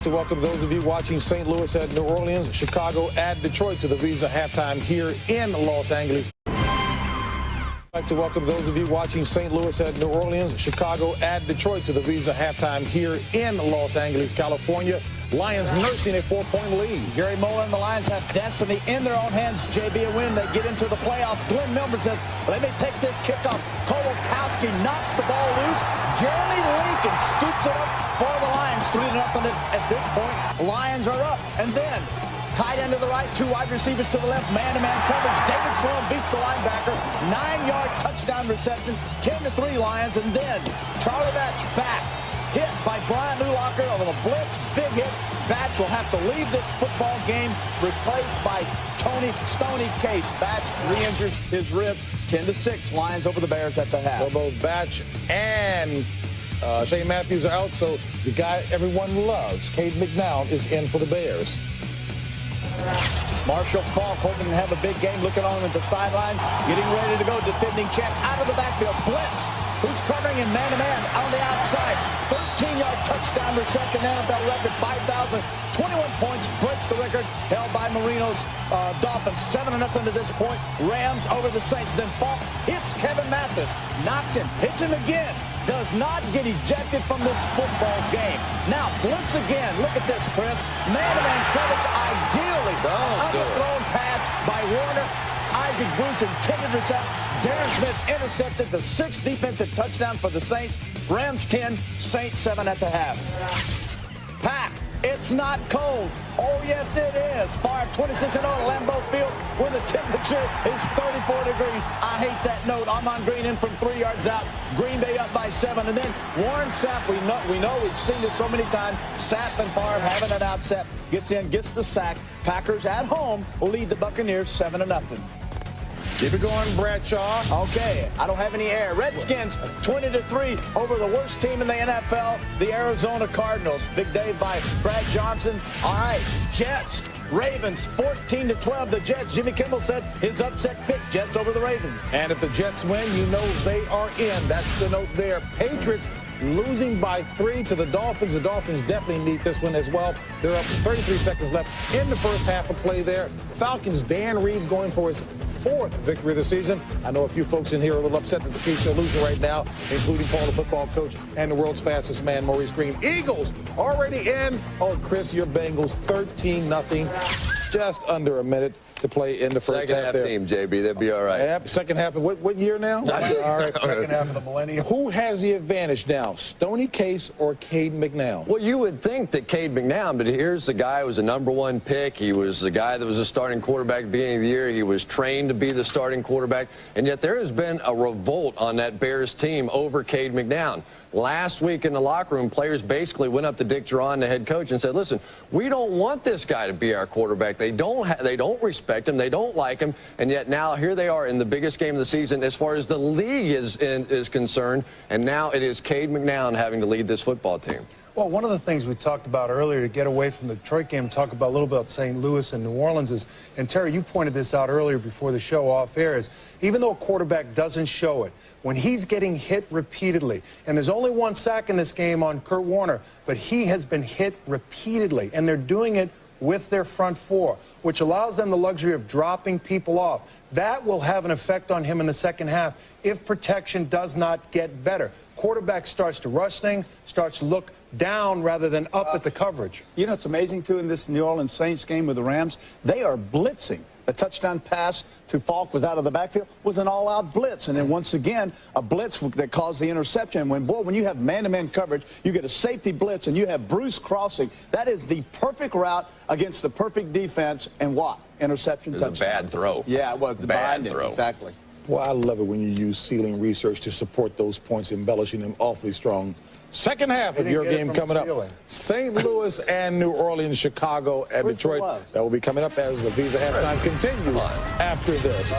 To welcome those of you watching St. Louis at New Orleans, Chicago at Detroit to the Visa halftime here in Los Angeles. I'd like to welcome those of you watching St. Louis at New Orleans, Chicago at Detroit to the Visa halftime here in Los Angeles, California. Lions nursing a 4-point lead. Gary Moeller and the Lions have destiny in their own hands. JB, a win. They get into the playoffs. Glenn Milburn says, let me take this kickoff. Kolokowski knocks the ball loose. Jeremy Lincoln scoops it up for the Lions. 3-0 at this point. Lions are up. And then tight end to the right, two wide receivers to the left, man-to-man coverage. David Sloan beats the linebacker. 9-yard touchdown reception, 10-3 Lions. And then Charlie Batch back. Hit by Brian Urlacher over the blitz. Big hit. Batch will have to leave this football game, replaced by Tony Stoney Case. Batch re-injures his ribs. 10-6 Lions over the Bears at the half. Well, both Batch and Shane Matthews are out, so the guy everyone loves, Cade McNown, is in for the Bears. Marshall Faulk hoping to have a big game, looking on at the sideline, getting ready to go. Defending champ out of the backfield. Blitz. Who's covering in man-to-man on the outside. 13-yard touchdown reception, NFL record, 5,021 points, breaks the record held by Marino's Dolphins. 7-0 to this point. Rams over the Saints. Then Faulk hits Kevin Mathis, knocks him, hits him again. Does not get ejected from this football game. Now, blitz again. Look at this, Chris. Man-to-man coverage, ideally. Underthrown pass by Warner. Isaac Bruce intended to reception. Darren Smith intercepted, the 6th defensive touchdown for the Saints. Rams 10, Saints 7 at the half. Pack, it's not cold. Oh, yes, it is. Fire 26-0 at Lambeau Field when the temperature is 34 degrees. I hate that note. Amon Green in from 3 yards out. Green Bay up by 7. And then Warren Sapp, we know we've seen this so many times. Sapp and Favre having it out. Sapp gets in, gets the sack. Packers at home will lead the Buccaneers 7-0. Keep it going, Bradshaw. Okay, I don't have any air. Redskins 20-3 over the worst team in the NFL, the Arizona Cardinals. Big day by Brad Johnson. All right, Jets, Ravens 14-12. The Jets, Jimmy Kimmel said his upset pick, Jets over the Ravens. And if the Jets win, you know they are in. That's the note there. Patriots losing by 3 to the Dolphins. The Dolphins definitely need this one as well. They're up 33 seconds left in the first half of play there. Falcons, Dan Reeves going for his 4th victory of the season. I know a few folks in here are a little upset that the Chiefs are losing right now, including Paul, the football coach, and the world's fastest man, Maurice Green. Eagles already in. Oh, Chris, your Bengals 13-0. Just under a minute to play in the first half there. Second half team, JB. That'd be all right. Second half of what year now? All right, second half of the millennium. Who has the advantage now, Stoney Case or Cade McNown? Well, you would think that Cade McNown, but here's the guy who was a #1 pick. He was the guy that was a starting quarterback at the beginning of the year. He was trained to be the starting quarterback, and yet there has been a revolt on that Bears team over Cade McNown. Last week in the locker room, players basically went up to Dick Duran, the head coach, and said, listen, we don't want this guy to be our quarterback. They don't respect him. They don't like him. And yet now here they are in the biggest game of the season as far as the league is concerned. And now it is Cade McNown having to lead this football team. Well, one of the things we talked about earlier to get away from the Detroit game, talk about a little bit about St. Louis and New Orleans is, and Terry, you pointed this out earlier before the show off air, is even though a quarterback doesn't show it, when he's getting hit repeatedly, and there's only 1 sack in this game on Kurt Warner, but he has been hit repeatedly, and they're doing it with their front four, which allows them the luxury of dropping people off. That will have an effect on him in the second half if protection does not get better. Quarterback starts to rush things, starts to look down rather than up at the coverage. You know, it's amazing, too, in this New Orleans Saints game with the Rams, they are blitzing. The touchdown pass to Faulk was out of the backfield, was an all-out blitz. And then once again, a blitz that caused the interception. When you have man-to-man coverage, you get a safety blitz, and you have Bruce crossing. That is the perfect route against the perfect defense. And what? Interception, touchdown. It was a bad throw. Yeah, it was. Bad throw. Exactly. Well, I love it when you use ceiling research to support those points, embellishing them awfully strong. Second half of your game coming up. St. Louis and New Orleans, Chicago and Detroit. That will be coming up as the Visa halftime continues after this.